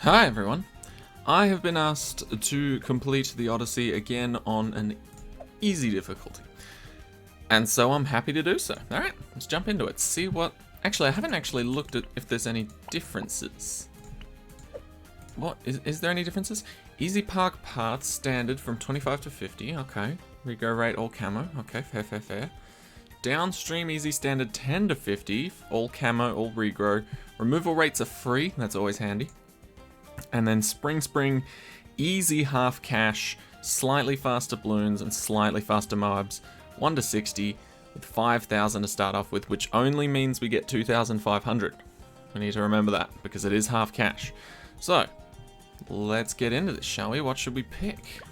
Hi everyone, I have been asked to complete the Odyssey again on an easy difficulty, and so I'm happy to do so. Alright, let's jump into it, see what... Actually, I haven't actually looked at if there's any differences. What? Is there any differences? Easy Park Parts, standard from 25 to 50, okay. Regrow rate, all camo, okay, fair. Downstream easy standard 10 to 50, all camo, all regrow. Removal rates are free, that's always handy. And then Spring, easy half cash, slightly faster balloons and slightly faster Moabs, 1 to 60 with 5,000 to start off with, which only means we get 2,500. We need to remember that because it is half cash. So, let's get into this, shall we? What should we pick?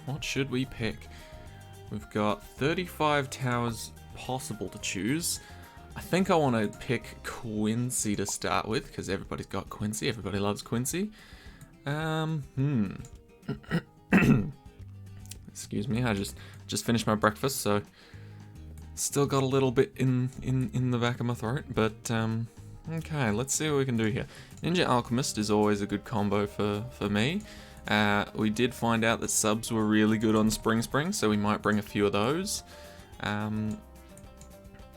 We've got 35 towers possible to choose. I think I want to pick Quincy to start with because everybody's got Quincy. Everybody loves Quincy. Excuse me, I just finished my breakfast, so still got a little bit in the back of my throat, but okay, let's see what we can do here. Ninja Alchemist is always a good combo for me. We did find out that subs were really good on Spring, so we might bring a few of those. And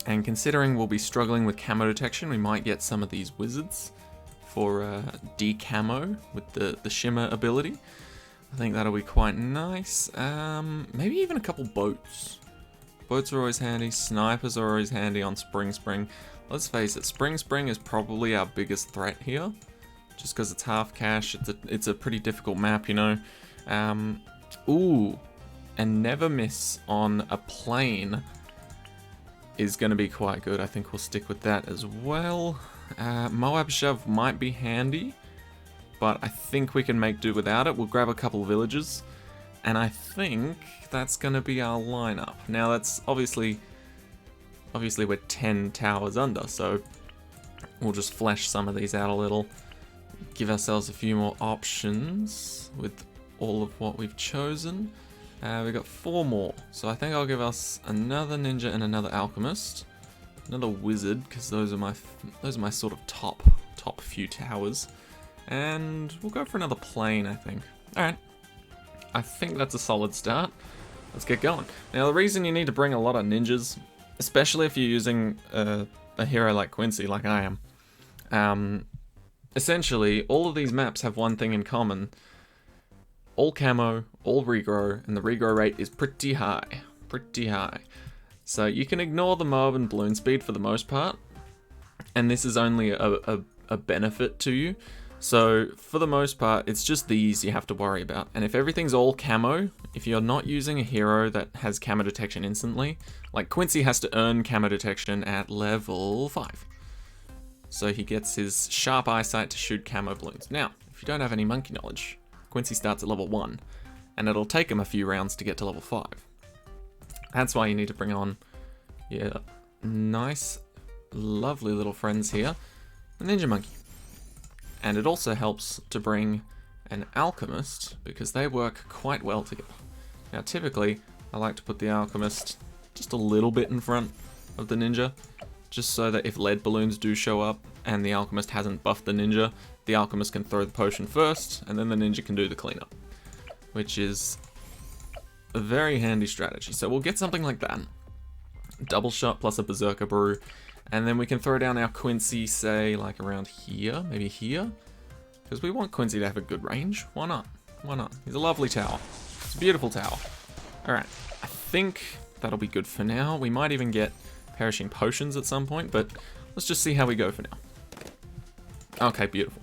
considering we'll be struggling with camo detection, we might get some of these wizards for decamo with the shimmer ability. I think that'll be quite nice. Maybe even a couple boats. Boats are always handy. Snipers are always handy on Spring. Let's face it, Spring is probably our biggest threat here, just because it's half cash. It's a pretty difficult map, you know. Ooh, and never miss on a plane is going to be quite good. I think we'll stick with that as well. Moab Shove might be handy, but I think we can make do without it. We'll grab a couple of villages, and I think that's going to be our lineup. Now that's obviously we're 10 towers under, so we'll just flesh some of these out a little, give ourselves a few more options with all of what we've chosen. We've got 4 more, so I think I'll give us another ninja and another alchemist. Another wizard, because those are my sort of top few towers. And we'll go for another plane, I think. Alright. I think that's a solid start. Let's get going. Now, the reason you need to bring a lot of ninjas, especially if you're using a hero like Quincy, like I am, essentially, all of these maps have one thing in common. All camo, all regrow, and the regrow rate is pretty high. So you can ignore the mob and balloon speed for the most part, and this is only a benefit to you. So for the most part, it's just these you have to worry about. And if everything's all camo, if you're not using a hero that has camo detection instantly, like Quincy has to earn camo detection at level 5. So he gets his sharp eyesight to shoot camo balloons. Now, if you don't have any monkey knowledge, Quincy starts at level 1, and it'll take him a few rounds to get to level 5. That's why you need to bring on your nice, lovely little friends here, the Ninja Monkey. And it also helps to bring an Alchemist, because they work quite well together. Now typically, I like to put the Alchemist just a little bit in front of the Ninja, just so that if lead balloons do show up and the Alchemist hasn't buffed the Ninja, the Alchemist can throw the potion first, and then the Ninja can do the cleanup, which is a very handy strategy. So we'll get something like that. Double shot plus a Berserker Brew. And then we can throw down our Quincy, say, like around here, maybe here. Because we want Quincy to have a good range. Why not? He's a lovely tower. It's a beautiful tower. Alright, I think that'll be good for now. We might even get Perishing Potions at some point, but let's just see how we go for now. Okay, beautiful.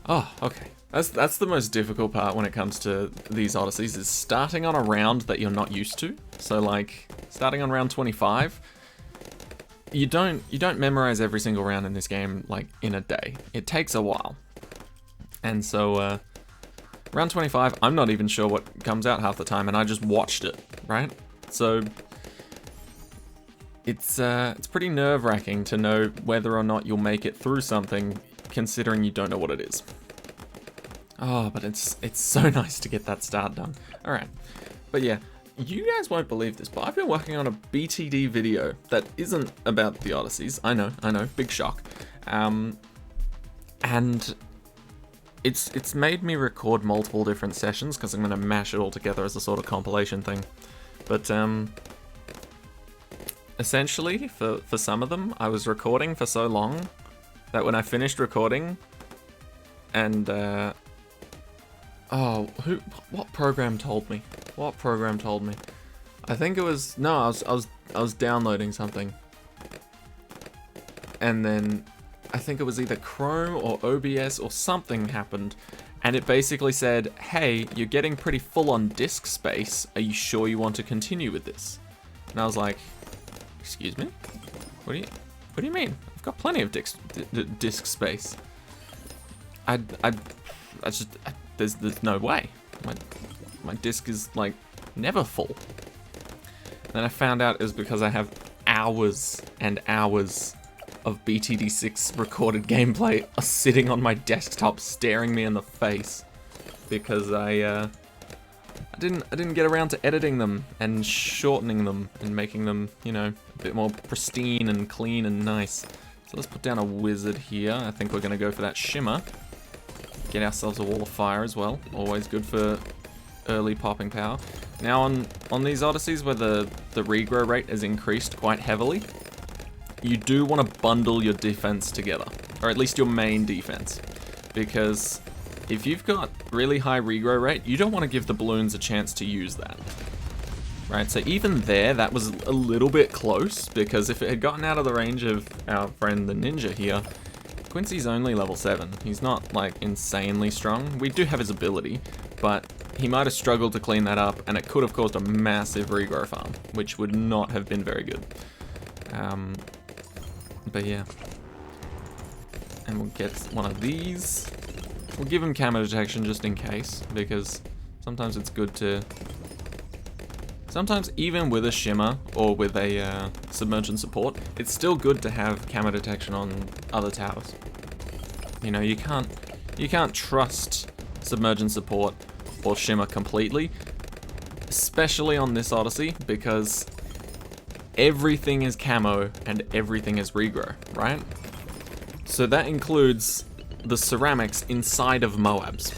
Oh, okay. That's the most difficult part when it comes to these Odysseys, is starting on a round that you're not used to. So like, starting on round 25, you don't memorize every single round in this game like in a day. It takes a while. And so round 25, I'm not even sure what comes out half the time, and I just watched it, right? So it's pretty nerve-wracking to know whether or not you'll make it through something, considering you don't know what it is. Oh, but it's so nice to get that start done. Alright, but yeah, you guys won't believe this, but I've been working on a BTD video that isn't about the Odysseys. I know, big shock. And it's made me record multiple different sessions because I'm going to mash it all together as a sort of compilation thing. But essentially, for some of them, I was recording for so long that when I finished recording, and what program told me? What program told me? I think it was I was downloading something, and then I think it was either Chrome or OBS or something happened, and it basically said, "Hey, you're getting pretty full on disk space. Are you sure you want to continue with this?" And I was like, "Excuse me? What do you mean? I've got plenty of disk space. There's no way. My disk is like never full." And then I found out it was because I have hours and hours of BTD6 recorded gameplay sitting on my desktop staring me in the face because I didn't get around to editing them and shortening them and making them, you know, a bit more pristine and clean and nice. So let's put down a wizard here. I think we're gonna go for that shimmer. Get ourselves a wall of fire as well. Always good for early popping power. Now on these Odysseys where the regrow rate is increased quite heavily, you do want to bundle your defense together, or at least your main defense, because if you've got really high regrow rate, you don't want to give the balloons a chance to use that. Right, so even there, that was a little bit close, because if it had gotten out of the range of our friend the ninja here, Quincy's only level 7. He's not, like, insanely strong. We do have his ability, but he might have struggled to clean that up, and it could have caused a massive regrow farm, which would not have been very good. But yeah. And we'll get one of these. We'll give him camo detection just in case, because sometimes it's good to... Sometimes even with a shimmer or with a submergent support, it's still good to have camo detection on other towers. You know, you can't trust submergent support or shimmer completely, especially on this Odyssey, because everything is camo and everything is regrow, right? So that includes the ceramics inside of Moabs.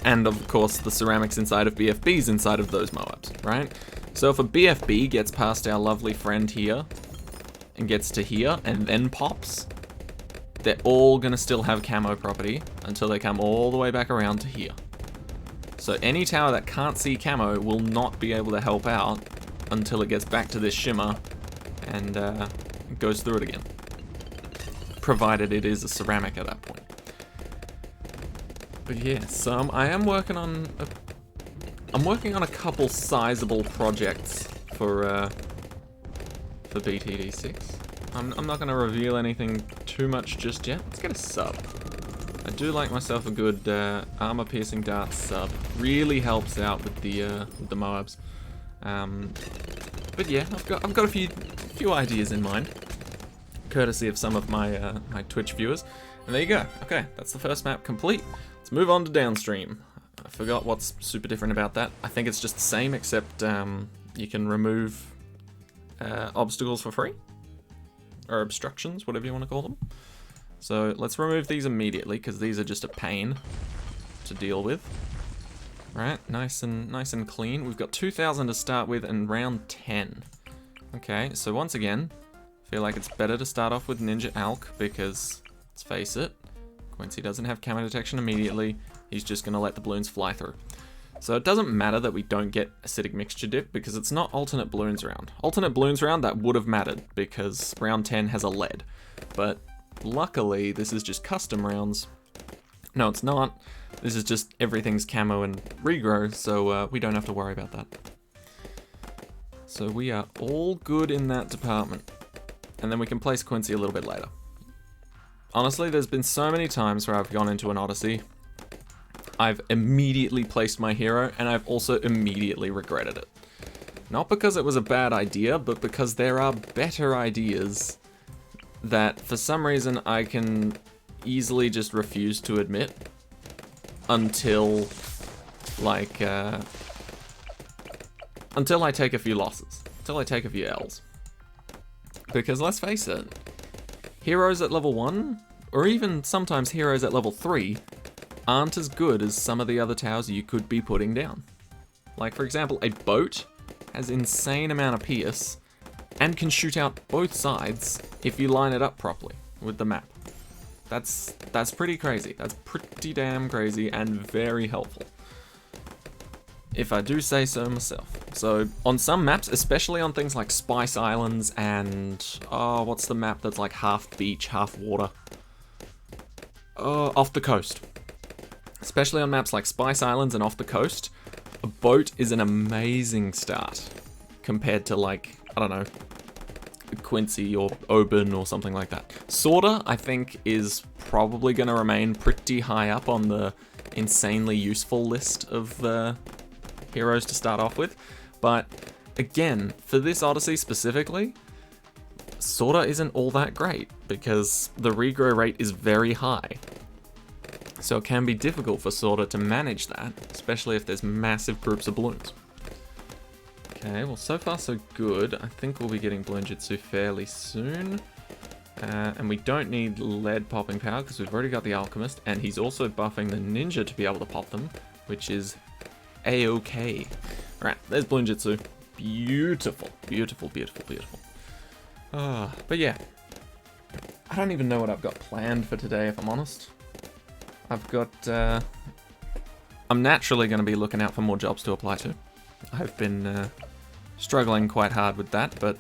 And of course the ceramics inside of BFBs inside of those Moabs, right? So if a BFB gets past our lovely friend here and gets to here and then pops, they're all gonna still have camo property until they come all the way back around to here. So any tower that can't see camo will not be able to help out until it gets back to this shimmer and goes through it again. Provided it is a ceramic at that point. But yeah, so I am working on a couple sizable projects for BTD6. I'm not going to reveal anything too much just yet. Let's get a sub. I do like myself a good armor piercing dart sub. Really helps out with the Moabs. But yeah, I've got a few ideas in mind, courtesy of some of my my Twitch viewers. And there you go. Okay, that's the first map complete. Let's move on to downstream. I forgot what's super different about that. I think it's just the same, except you can remove obstacles for free, or obstructions, whatever you want to call them. So let's remove these immediately, because these are just a pain to deal with. Right, nice and clean. We've got 2,000 to start with and round 10. Okay, so once again, I feel like it's better to start off with Ninja Alk, because let's face it, Quincy doesn't have camo detection immediately. He's just going to let the balloons fly through. So it doesn't matter that we don't get acidic mixture dip, because it's not alternate balloons round. Alternate balloons round, that would have mattered, because round 10 has a lead. But luckily, this is just custom rounds. No, it's not. This is just everything's camo and regrow, so we don't have to worry about that. So we are all good in that department. And then we can place Quincy a little bit later. Honestly, there's been so many times where I've gone into an Odyssey, I've immediately placed my hero, and I've also immediately regretted it. Not because it was a bad idea, but because there are better ideas that for some reason I can easily just refuse to admit until, like, until I take a few losses, until I take a few L's. Because let's face it, heroes at level 1, or even sometimes heroes at level 3, aren't as good as some of the other towers you could be putting down. Like, for example, a boat has insane amount of pierce and can shoot out both sides if you line it up properly with the map. That's pretty crazy. That's pretty damn crazy and very helpful, if I do say so myself. So on some maps, especially on things like Spice Islands and, what's the map that's like half beach, half water? Off the coast. Especially on maps like Spice Islands and Off the Coast, a boat is an amazing start compared to, like, I don't know, Quincy or Oban or something like that. Sorta, I think, is probably going to remain pretty high up on the insanely useful list of heroes to start off with. But again, for this Odyssey specifically, Sorta isn't all that great because the regrow rate is very high. So it can be difficult for Sorta to manage that, especially if there's massive groups of balloons. Okay, well, so far so good. I think we'll be getting Bloonjitsu fairly soon. And we don't need lead popping power because we've already got the Alchemist, and he's also buffing the Ninja to be able to pop them, which is a-okay. Right, there's Bloonjitsu. Beautiful, beautiful, beautiful, beautiful. But yeah, I don't even know what I've got planned for today, if I'm honest. I've got, I'm naturally going to be looking out for more jobs to apply to. I've been struggling quite hard with that, but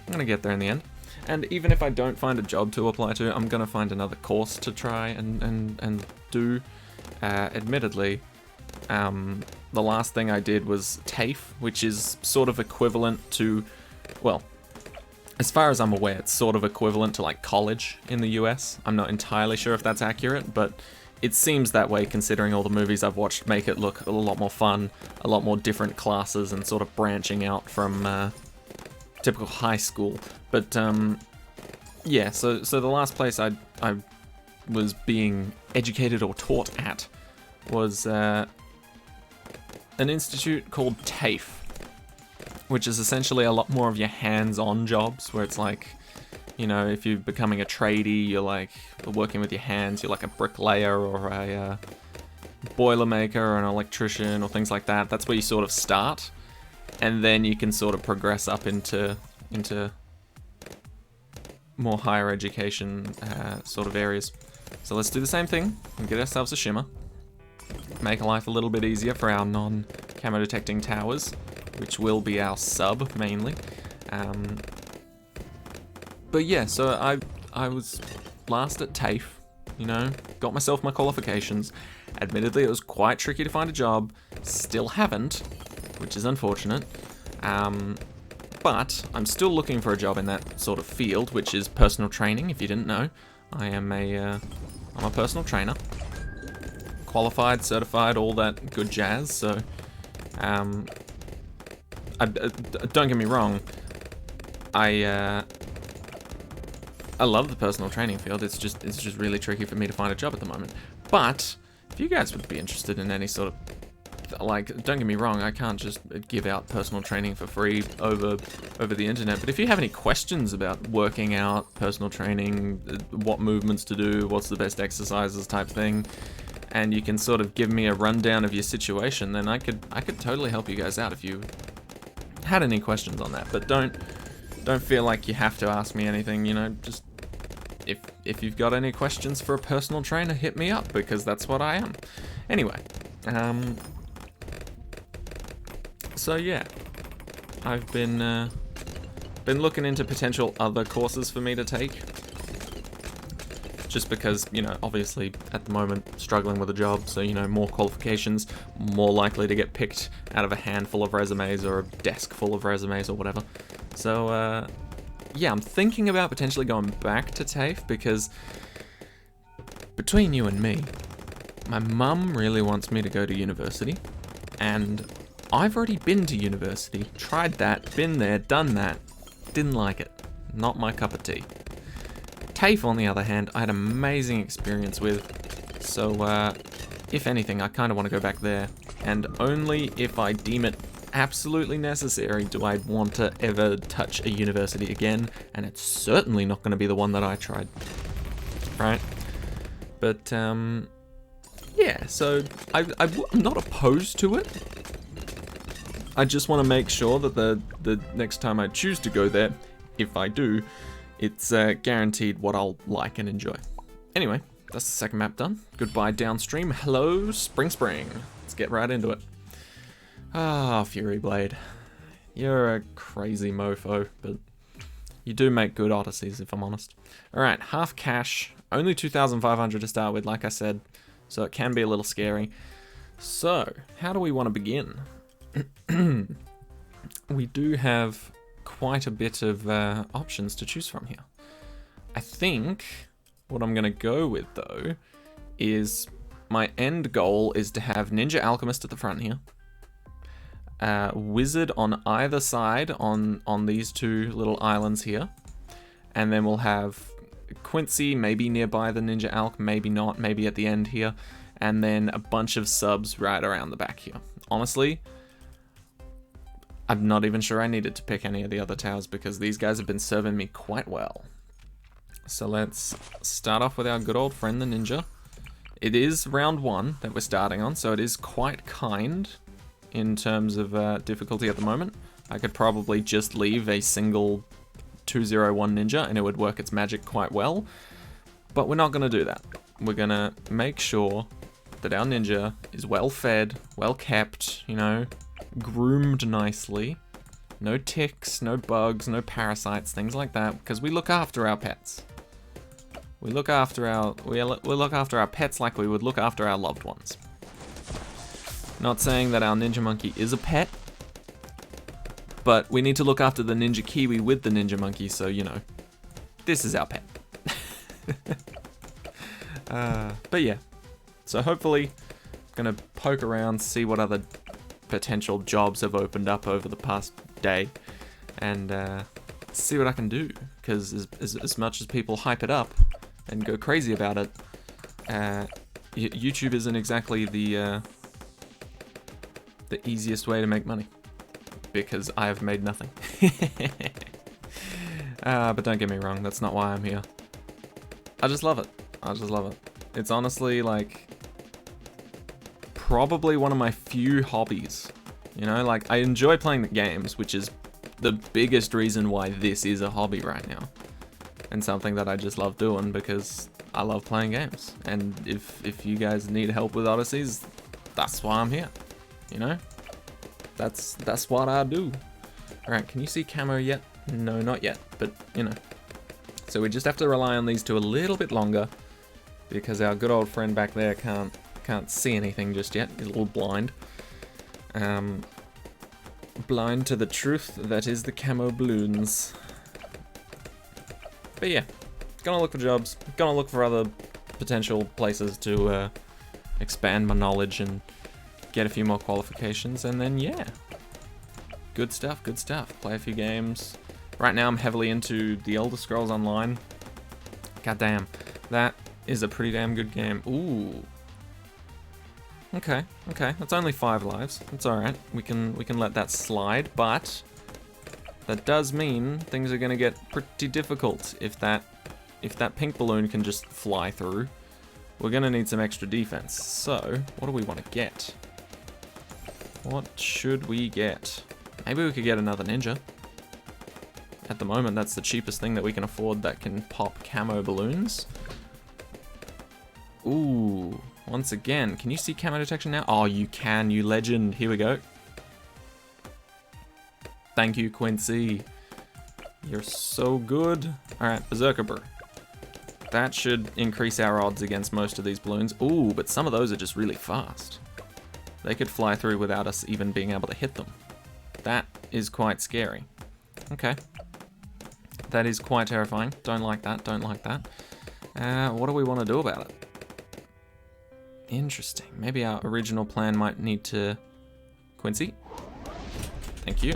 I'm going to get there in the end. And even if I don't find a job to apply to, I'm going to find another course to try and do. Admittedly, the last thing I did was TAFE, which is sort of equivalent to, well, as far as I'm aware, it's sort of equivalent to like college in the US. I'm not entirely sure if that's accurate, but it seems that way considering all the movies I've watched make it look a lot more fun, a lot more different classes and sort of branching out from typical high school. But yeah, so the last place I was being educated or taught at was an institute called TAFE, which is essentially a lot more of your hands-on jobs, where it's like, you know, if you're becoming a tradie, you're like working with your hands, you're like a bricklayer or a boilermaker or an electrician or things like that. That's where you sort of start, and then you can sort of progress up into more higher education sort of areas. So let's do the same thing and get ourselves a shimmer. Make life a little bit easier for our non-camo detecting towers, which will be our sub mainly. But yeah, so I was last at TAFE, you know, got myself my qualifications. Admittedly, it was quite tricky to find a job. Still haven't, which is unfortunate. But I'm still looking for a job in that sort of field, which is personal training. If you didn't know, I'm a personal trainer, qualified, certified, all that good jazz. So, don't get me wrong, I love the personal training field. It's just really tricky for me to find a job at the moment. But if you guys would be interested in any sort of, like, don't get me wrong, I can't just give out personal training for free over the internet. But if you have any questions about working out, personal training, what movements to do, what's the best exercises type thing, and you can sort of give me a rundown of your situation, then I could totally help you guys out if you had any questions on that. But don't feel like you have to ask me anything, you know, just if you've got any questions for a personal trainer, hit me up, because that's what I am. Anyway, so yeah, I've been looking into potential other courses for me to take, just because, you know, obviously at the moment struggling with a job, so, you know, more qualifications, more likely to get picked out of a handful of resumes or a desk full of resumes or whatever. So yeah, I'm thinking about potentially going back to TAFE, because between you and me, my mum really wants me to go to university, and I've already been to university, tried that, been there, done that, didn't like it. Not my cup of tea. TAFE, on the other hand, I had an amazing experience with, so if anything, I kind of want to go back there, and only if I deem it absolutely necessary do I want to ever touch a university again, and it's certainly not going to be the one that I tried. right? But, yeah, so I'm not opposed to it. I just want to make sure that the next time I choose to go there, if I do, it's guaranteed what I'll like and enjoy. Anyway, that's the second map done. Goodbye downstream. Hello, Spring. Let's get right into it. Ah, FuryBlade. You're a crazy mofo, but you do make good Odysseys, if I'm honest. Alright, half cash. Only 2,500 to start with, like I said, so it can be a little scary. So, how do we want to begin? We do have quite a bit of options to choose from here. I think what I'm going to go with, though, is my end goal is to have Ninja Alchemist at the front here. Wizard on either side on these two little islands here. And then we'll have Quincy maybe nearby the Ninja Alch, maybe not, maybe at the end here. And then a bunch of subs right around the back here. Honestly, I'm not even sure I needed to pick any of the other towers because these guys have been serving me quite well. So let's start off with our good old friend, the Ninja. It is round 1 that we're starting on, so it is quite kind in terms of difficulty at the moment. I could probably just leave a single 201 Ninja and it would work its magic quite well. But we're not going to do that. We're going to make sure that our Ninja is well fed, well kept, you know, groomed nicely. No ticks, no bugs, no parasites, things like that, because we look after our pets. We look after our pets like we would look after our loved ones. Not saying that our Ninja Monkey is a pet, but we need to look after the Ninja Kiwi with the Ninja Monkey, so, you know, this is our pet. But yeah, so hopefully I'm gonna poke around, see what other potential jobs have opened up over the past day, and see what I can do, because as much as people hype it up and go crazy about it, YouTube isn't exactly the easiest way to make money, because I have made nothing. But don't get me wrong, that's not why I'm here. I just love it. I just love it. It's honestly, like, probably one of my few hobbies. You know, like, I enjoy playing the games, which is the biggest reason why this is a hobby right now. And something that I just love doing because I love playing games. And if you guys need help with Odysseys, that's why I'm here. You know? That's what I do. Alright, can you see camo yet? No, not yet, but, you know. So we just have to rely on these two a little bit longer, because our good old friend back there can't see anything just yet. He's a little blind. Blind to the truth that is the camo balloons. But yeah, gonna look for jobs, gonna look for other potential places to expand my knowledge and get a few more qualifications, and then yeah. Good stuff, good stuff. Play a few games. Right now I'm heavily into The Elder Scrolls Online. God damn, that is a pretty damn good game. Ooh. Okay, that's only 5 lives. It's alright. We can let that slide, but that does mean things are gonna get pretty difficult if that pink balloon can just fly through. We're gonna need some extra defense. So, what do we want to get? What should we get? Maybe we could get another ninja. At the moment, that's the cheapest thing that we can afford that can pop camo balloons. Ooh, once again, can you see camo detection now? Oh, you can, you legend. Here we go. Thank you, Quincy. You're so good. Alright, Berserker Brew. That should increase our odds against most of these balloons. Ooh, but some of those are just really fast. They could fly through without us even being able to hit them. That is quite scary. Okay. That is quite terrifying. Don't like that, don't like that. What do we want to do about it? Interesting. Maybe our original plan might need to... Quincy? Thank you.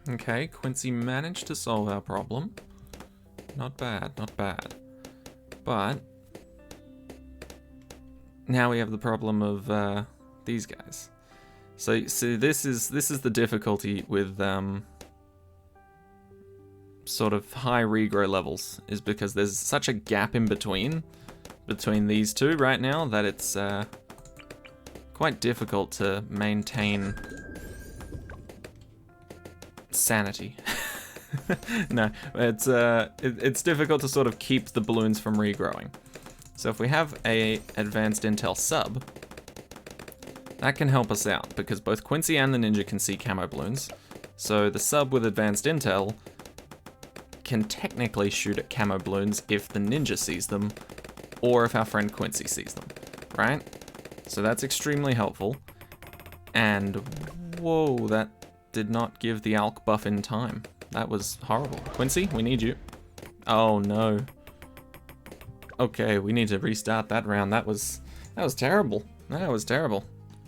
Okay, Quincy managed to solve our problem. Not bad, not bad. But... now we have the problem of these guys. So this is the difficulty with sort of high regrow levels, is because there's such a gap in between these two right now that it's quite difficult to maintain sanity. No, it's difficult to sort of keep the balloons from regrowing. So if we have a advanced intel sub, that can help us out, because both Quincy and the Ninja can see camo balloons. So the sub with advanced intel can technically shoot at camo balloons if the Ninja sees them, or if our friend Quincy sees them, right? So that's extremely helpful. And whoa, that did not give the ALK buff in time. That was horrible. Quincy, we need you. Oh no. Okay, we need to restart that round. That was terrible. That was terrible.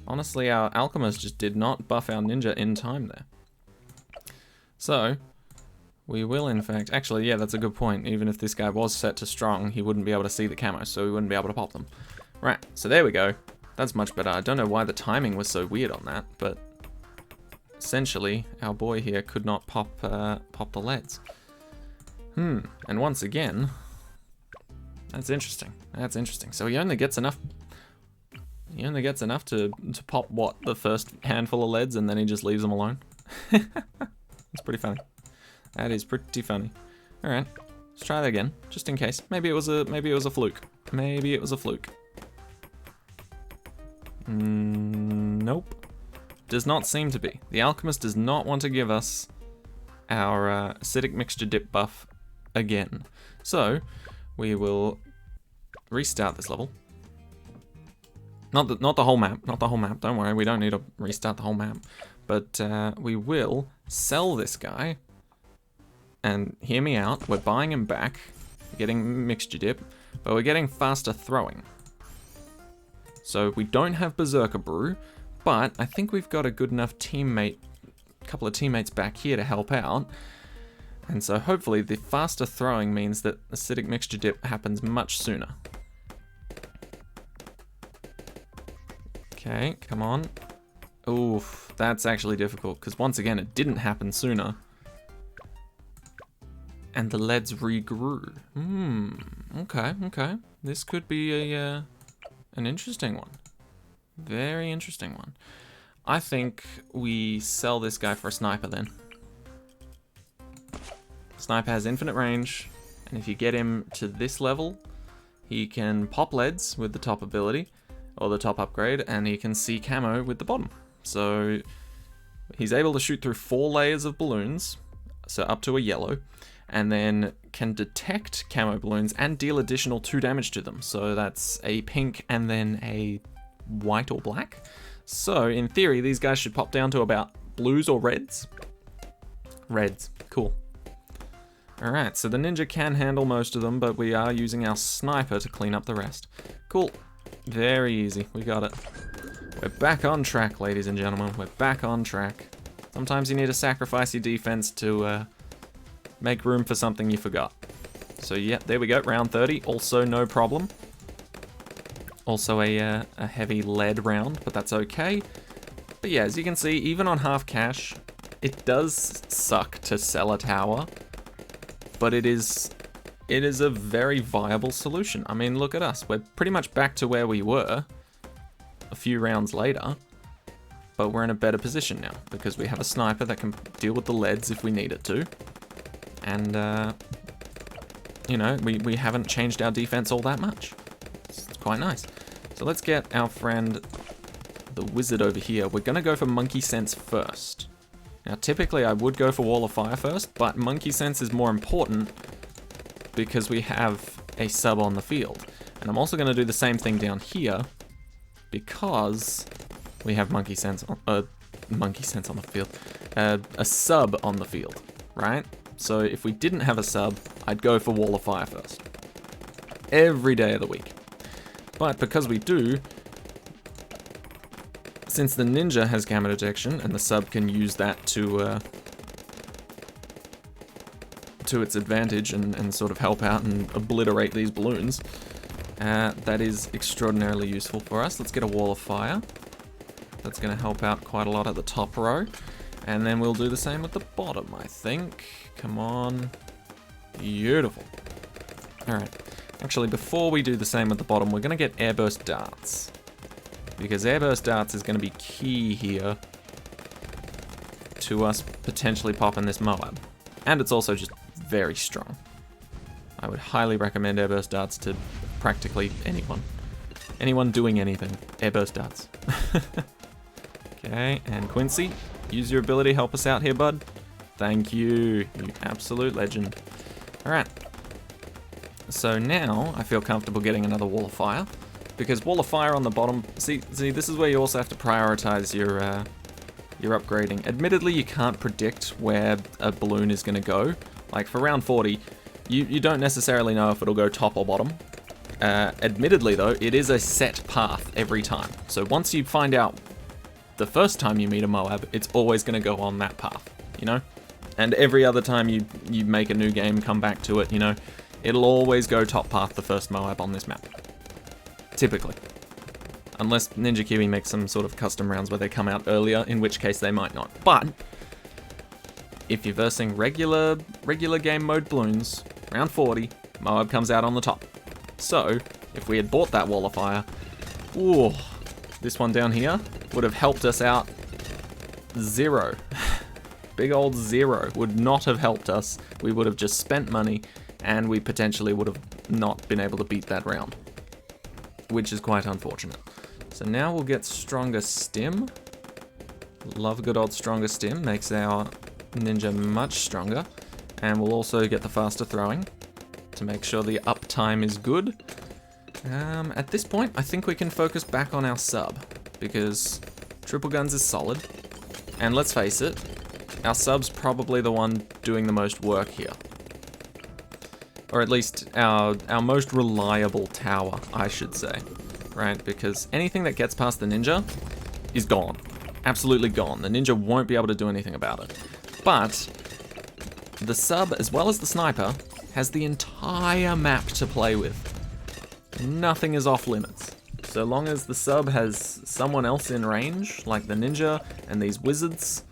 Honestly, our Alchemist just did not buff our Ninja in time there. So, we will in fact... Actually, yeah, that's a good point. Even if this guy was set to strong, he wouldn't be able to see the camo, so we wouldn't be able to pop them. Right, so there we go. That's much better. I don't know why the timing was so weird on that, but... essentially, our boy here could not pop the leads. And once again... That's interesting. That's interesting. So he only gets enough... He only gets enough to pop, what, the first handful of leads, and then he just leaves them alone? That's pretty funny. That is pretty funny. Alright, let's try that again, just in case. Maybe it was a fluke. Maybe it was a fluke. Nope. Does not seem to be. The Alchemist does not want to give us our acidic mixture dip buff again. So, we will restart this level. Not the whole map, not the whole map, don't worry, we don't need to restart the whole map. But we will sell this guy, and hear me out, we're buying him back, we're getting mixture dip, but we're getting faster throwing. So we don't have Berserker Brew, but I think we've got a good enough teammate, a couple of teammates back here to help out. And so hopefully the faster throwing means that acidic mixture dip happens much sooner. Okay, come on. Oof, that's actually difficult, because once again, it didn't happen sooner. And the leads regrew. Okay. This could be an interesting one. Very interesting one. I think we sell this guy for a sniper then. Sniper has infinite range, and if you get him to this level, he can pop leads with the top ability, or the top upgrade, and he can see camo with the bottom. So he's able to shoot through 4 layers of balloons, so up to a yellow, and then can detect camo balloons and deal additional 2 damage to them. So that's a pink and then a white or black. So in theory, these guys should pop down to about blues or reds. Reds, cool. Alright, so the Ninja can handle most of them, but we are using our sniper to clean up the rest. Cool. Very easy, we got it. We're back on track, ladies and gentlemen. We're back on track. Sometimes you need to sacrifice your defense to make room for something you forgot. So yeah, there we go, round 30. Also no problem. Also a heavy lead round, but that's okay. But yeah, as you can see, even on half cash, it does suck to sell a tower. But it is a very viable solution. I mean, look at us. We're pretty much back to where we were a few rounds later, but we're in a better position now because we have a sniper that can deal with the leads if we need it to. And, you know, we haven't changed our defense all that much. It's quite nice. So let's get our friend, the wizard over here. We're going to go for Monkey Sense first. Now, typically I would go for Wall of Fire first, but Monkey Sense is more important because we have a sub on the field. And I'm also going to do the same thing down here because we have Monkey Sense on the field. A sub on the field, right? So if we didn't have a sub, I'd go for Wall of Fire first. Every day of the week. But because we do, since the Ninja has camo detection and the sub can use that to its advantage and sort of help out and obliterate these balloons, that is extraordinarily useful for us. Let's get a Wall of Fire. That's going to help out quite a lot at the top row. And then we'll do the same at the bottom, I think. Come on. Beautiful. Alright. Actually, before we do the same at the bottom, we're going to get airburst darts. Because airburst darts is going to be key here to us potentially popping this Moab. And it's also just very strong. I would highly recommend airburst darts to practically anyone. Anyone doing anything. Airburst darts. Okay, and Quincy, use your ability, help us out here, bud. Thank you, you absolute legend. Alright. So now, I feel comfortable getting another Wall of Fire. Because Wall of Fire on the bottom, see, this is where you also have to prioritize your upgrading. Admittedly, you can't predict where a balloon is going to go. Like, for round 40, you don't necessarily know if it'll go top or bottom. Admittedly, though, it is a set path every time. So once you find out the first time you meet a Moab, it's always going to go on that path, you know? And every other time you make a new game, come back to it, you know, it'll always go top path the first Moab on this map. Typically. Unless Ninja Kiwi makes some sort of custom rounds where they come out earlier, in which case they might not. But if you're versing regular game mode balloons, round 40, Moab comes out on the top. So, if we had bought that Wall of Fire, ooh, this one down here would have helped us out 0. Big old 0 would not have helped us. We would have just spent money, and we potentially would have not been able to beat that round, which is quite unfortunate. So now we'll get Stronger Stim. Love a good old Stronger Stim, makes our ninja much stronger. And we'll also get the faster throwing to make sure the uptime is good. At this point, I think we can focus back on our sub, because triple guns is solid. And let's face it, our sub's probably the one doing the most work here. Or at least our most reliable tower, I should say. Right, because anything that gets past the ninja is gone. Absolutely gone. The ninja won't be able to do anything about it. But the sub, as well as the sniper, has the entire map to play with. Nothing is off limits. So long as the sub has someone else in range, like the ninja and these wizards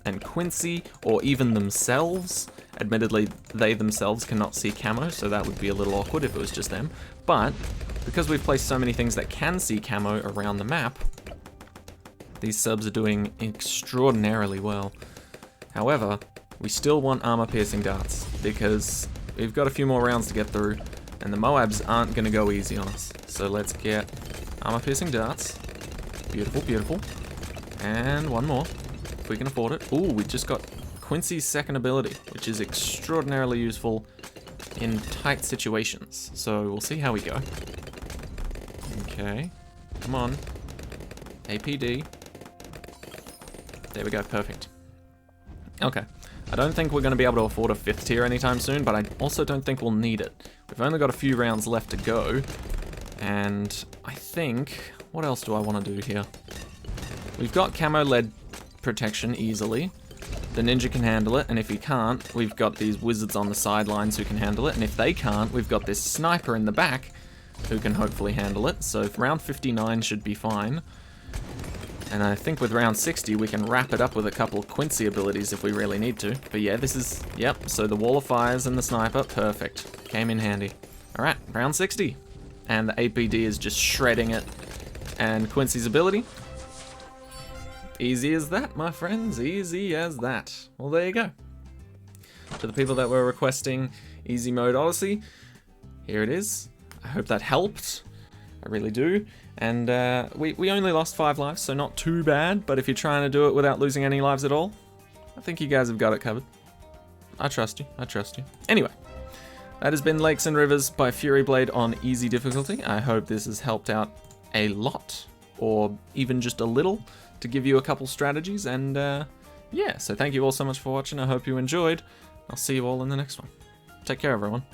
and Quincy, or even themselves. Admittedly, they themselves cannot see camo, so that would be a little awkward if it was just them. But because we've placed so many things that can see camo around the map, these subs are doing extraordinarily well. However, we still want armor-piercing darts, because we've got a few more rounds to get through, and the Moabs aren't going to go easy on us. So let's get armor-piercing darts. Beautiful, beautiful. And one more, if we can afford it. Ooh, we just got Quincy's second ability, which is extraordinarily useful in tight situations. So we'll see how we go. Okay, come on. APD. There we go, perfect. Okay, I don't think we're going to be able to afford a 5th tier anytime soon, but I also don't think we'll need it. We've only got a few rounds left to go, and I think, what else do I want to do here? We've got camo lead protection easily. The ninja can handle it, and if he can't, we've got these wizards on the sidelines who can handle it, and if they can't, we've got this sniper in the back who can hopefully handle it. So round 59 should be fine. And I think with round 60, we can wrap it up with a couple of Quincy abilities if we really need to. But yeah, this is, yep, so the Wall of Fires and the sniper, perfect. Came in handy. Alright, round 60. And the APD is just shredding it. And Quincy's ability, easy as that, my friends, easy as that. Well, there you go. To the people that were requesting easy mode Odyssey, here it is. I hope that helped. I really do. And we only lost 5 lives, so not too bad. But if you're trying to do it without losing any lives at all, I think you guys have got it covered. I trust you. I trust you. Anyway, that has been Lakes and Rivers by FuryBlade on easy difficulty. I hope this has helped out a lot, or even just a little, to give you a couple strategies. And yeah, so thank you all so much for watching. I hope you enjoyed. I'll see you all in the next one. Take care, everyone.